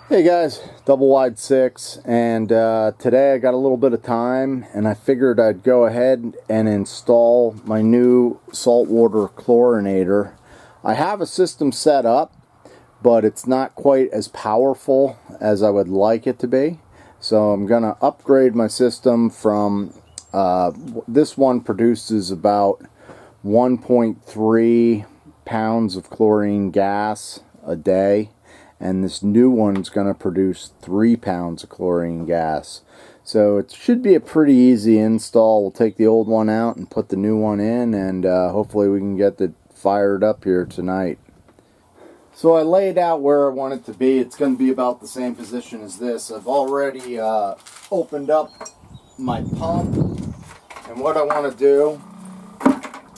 Hey guys, double wide 6, and today I got a little bit of time and I figured I'd go ahead and install my new saltwater chlorinator. I have a system set up, but it's not quite as powerful as I would like it to be. So I'm going to upgrade my system from, this one produces about 1.3 pounds of chlorine gas a day. And this new one's going to produce 3 pounds of chlorine gas. So it should be a pretty easy install. We'll take the old one out and put the new one in, and hopefully we can get it fired up here tonight. So I laid out where I want it to be. It's going to be about the same position as this. I've already opened up my pump, and what I want to do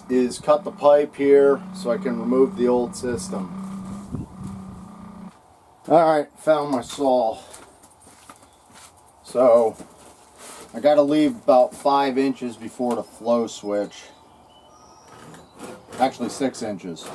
is cut the pipe here so I can remove the old system. Alright, found my saw. So I got to leave about 5 inches before the flow switch. Actually 6 inches.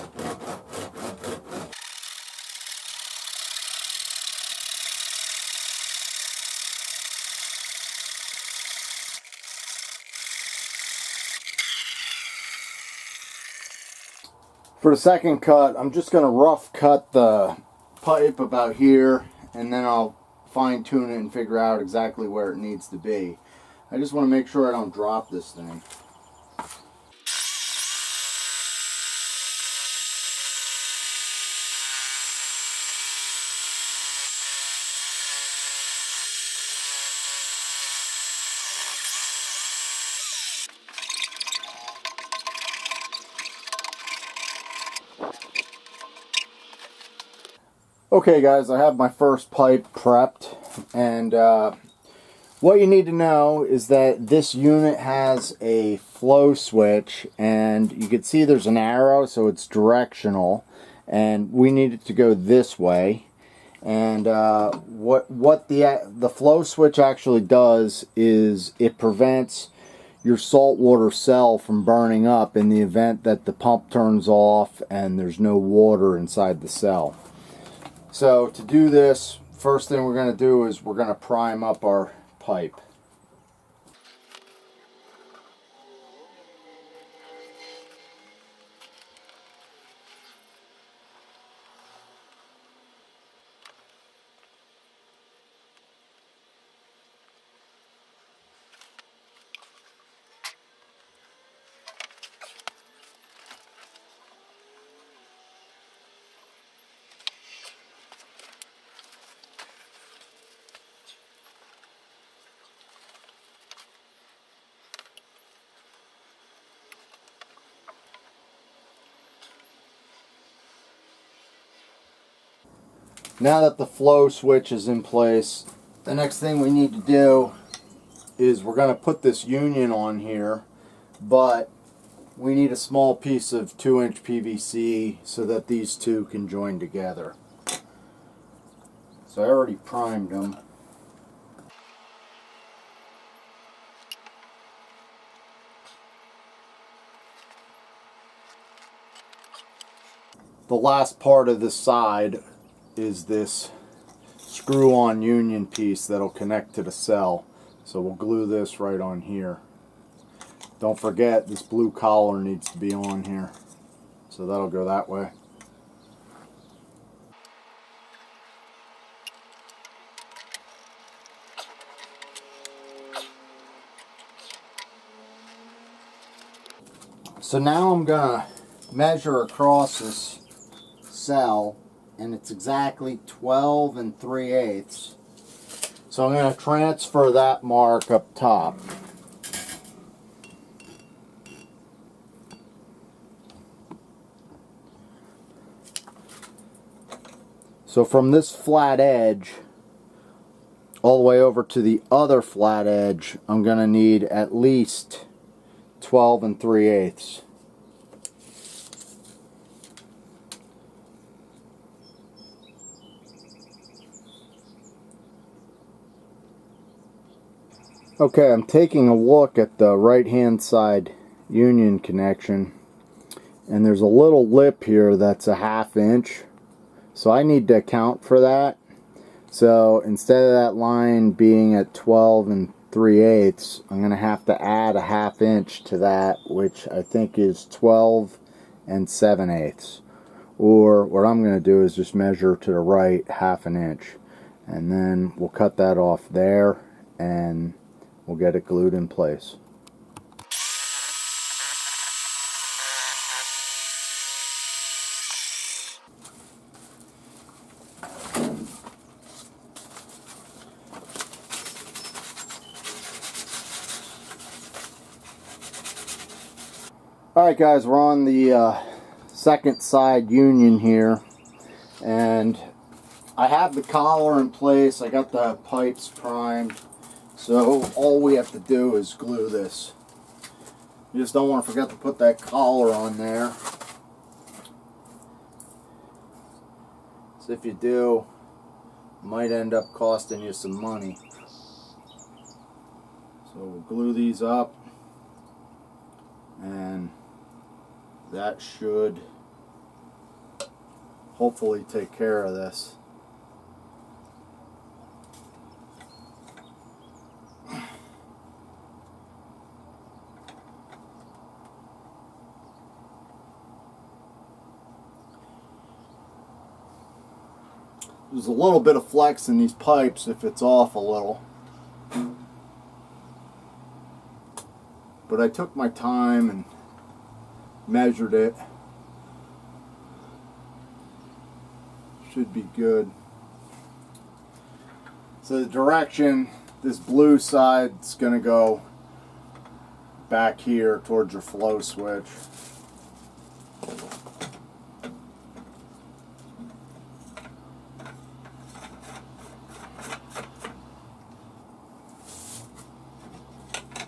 For the second cut, I'm just going to rough cut the pipe about here, and then I'll fine tune it and figure out exactly where it needs to be. I just want to make sure I don't drop this thing. Okay guys, I have my first pipe prepped, and what you need to know is that this unit has a flow switch, and you can see there's an arrow, so it's directional, and we need it to go this way. And what the flow switch actually does is it prevents your saltwater cell from burning up in the event that the pump turns off and there's no water inside the cell. So to do this, first thing we're going to do is we're going to prime up our pipe. Now that the flow switch is in place, the next thing we need to do is we're going to put this union on here, but we need a small piece of 2-inch PVC so that these two can join together. So I already primed them. The last part of this side is this screw-on union piece that'll connect to the cell. So we'll glue this right on here. Don't forget, this blue collar needs to be on here. So that'll go that way. So now I'm gonna measure across this cell, and it's exactly 12 3/8. So I'm going to transfer that mark up top. So from this flat edge all the way over to the other flat edge, I'm going to need at least 12 3/8. Okay, I'm taking a look at the right hand side union connection, and there's a little lip here that's a 1/2 inch, so I need to account for that. So instead of that line being at 12 3/8, I'm going to have to add a 1/2 inch to that, which I think is 12 7/8. Or what I'm going to do is just measure to the right 1/2 inch. And then we'll cut that off there and we'll get it glued in place. Alright guys, we're on the second side union here, and I have the collar in place. I got the pipes primed, so all we have to do is glue this. You just don't want to forget to put that collar on there. So if you do, it might end up costing you some money. So we'll glue these up, and that should hopefully take care of this. There's a little bit of flex in these pipes if it's off a little. But I took my time and measured it. Should be good. So the direction, this blue side's going to go back here towards your flow switch.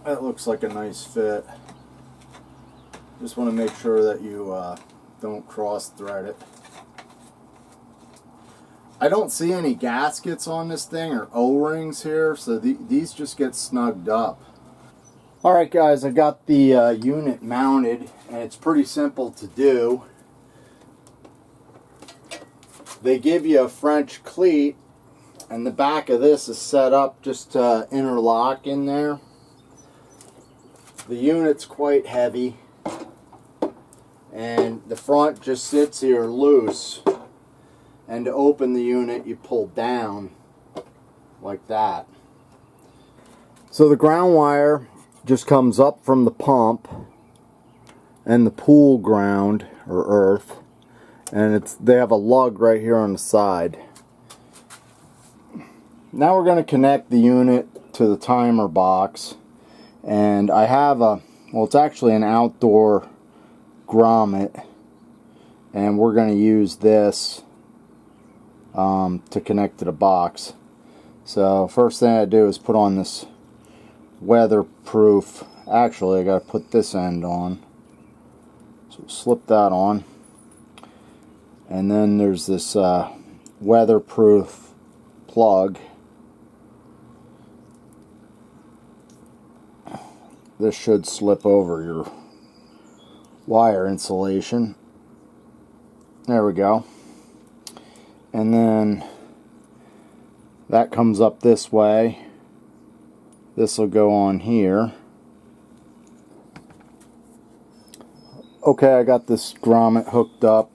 That looks like a nice fit. Just want to make sure that you don't cross thread it. I don't see any gaskets on this thing or O-rings here, so these just get snugged up. Alright guys, I got the unit mounted, and it's pretty simple to do. They give you a French cleat, and the back of this is set up just to interlock in there. The unit's quite heavy, and the front just sits here loose, and to open the unit you pull down like that. So the ground wire just comes up from the pump and the pool ground or earth, and they have a lug right here on the side. Now we're going to connect the unit to the timer box, and I have it's actually an outdoor grommet, and we're going to use this to connect to the box. So first thing I do is put on this weatherproof, actually I got to put this end on, so slip that on, and then there's this weatherproof plug. This should slip over your wire insulation. There we go. And then that comes up this way. This will go on here. Okay, I got this grommet hooked up.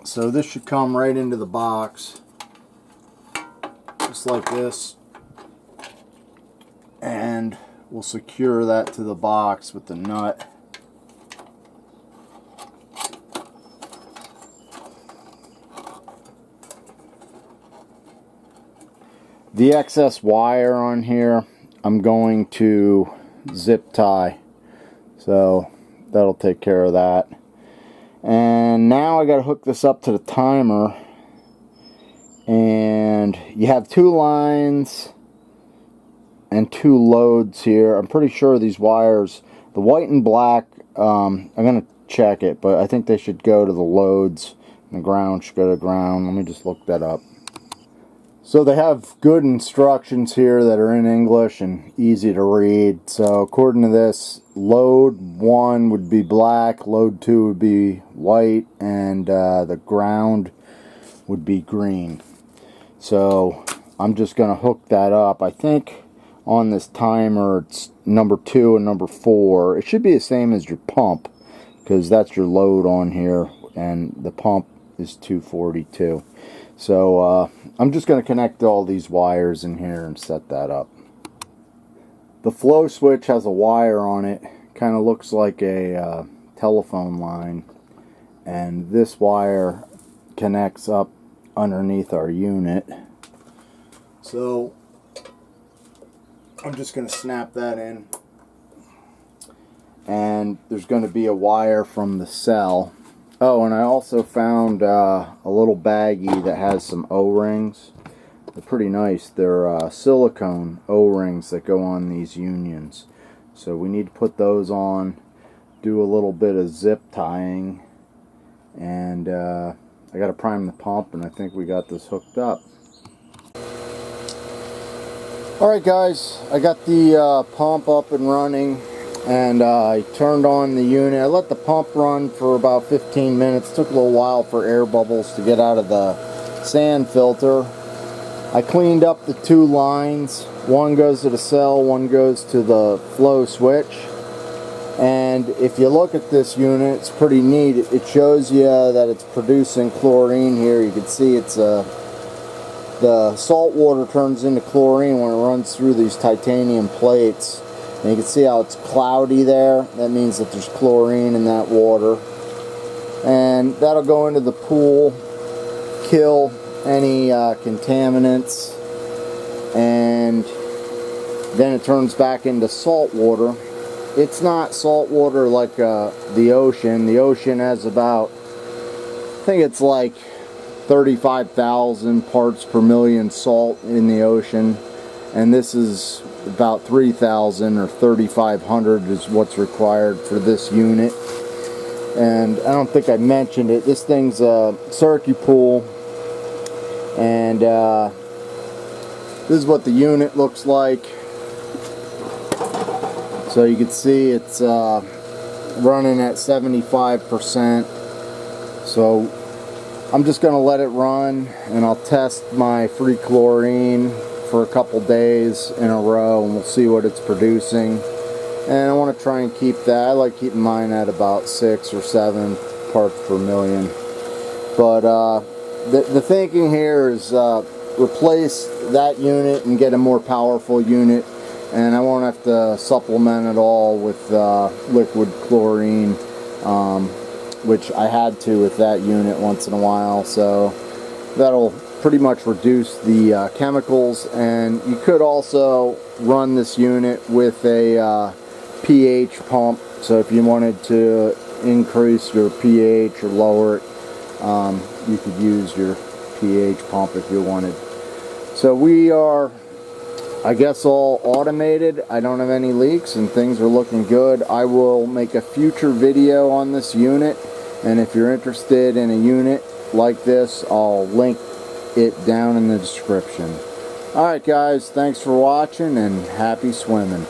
So this should come right into the box, just like this. And we'll secure that to the box with the nut. The excess wire on here, I'm going to zip tie, so that'll take care of that. And now I got to hook this up to the timer, and you have 2 lines and 2 loads here. I'm pretty sure these wires, the white and black, I'm going to check it, but I think they should go to the loads and the ground should go to the ground. Let me just look that up. So they have good instructions here that are in English and easy to read. So according to this, load 1 would be black, load 2 would be white, and the ground would be green. So I'm just going to hook that up. I think on this timer it's number 2 and number 4. It should be the same as your pump, because that's your load on here, and the pump is 242. So I'm just going to connect all these wires in here and set that up. The flow switch has a wire on it, kind of looks like a telephone line, and this wire connects up underneath our unit. So I'm just going to snap that in, and there's going to be a wire from the cell. Oh, and I also found a little baggie that has some O-rings. They're pretty nice. They're silicone O-rings that go on these unions. So we need to put those on, do a little bit of zip tying, and I got to prime the pump, and I think we got this hooked up. Alright guys, I got the pump up and running, and I turned on the unit. I let the pump run for about 15 minutes. It took a little while for air bubbles to get out of the sand filter. I cleaned up the 2 lines. One goes to the cell, one goes to the flow switch. And if you look at this unit, it's pretty neat. It shows you that it's producing chlorine here. You can see it's the salt water turns into chlorine when it runs through these titanium plates. And you can see how it's cloudy there. That means that there's chlorine in that water. And that'll go into the pool, kill any contaminants, and then it turns back into salt water. It's not salt water like the ocean. The ocean has about, I think it's like 35,000 parts per million salt in the ocean, and this is about 3,000 or 3,500 is what's required for this unit. And I don't think I mentioned it, this thing's a Circupool, and this is what the unit looks like. So you can see it's running at 75%. So I'm just going to let it run, and I'll test my free chlorine for a couple days in a row, and we'll see what it's producing. And I want to try and keep that. I like keeping mine at about 6 or 7 parts per million. But the thinking here is replace that unit and get a more powerful unit, and I won't have to supplement it all with liquid chlorine, which I had to with that unit once in a while. So that'll pretty much reduce the chemicals. And you could also run this unit with a pH pump. So if you wanted to increase your pH or lower it, you could use your pH pump if you wanted. So we are, I guess, all automated. I don't have any leaks and things are looking good. I will make a future video on this unit, and if you're interested in a unit like this, I'll link it down in the description. Alright guys, thanks for watching, and happy swimming.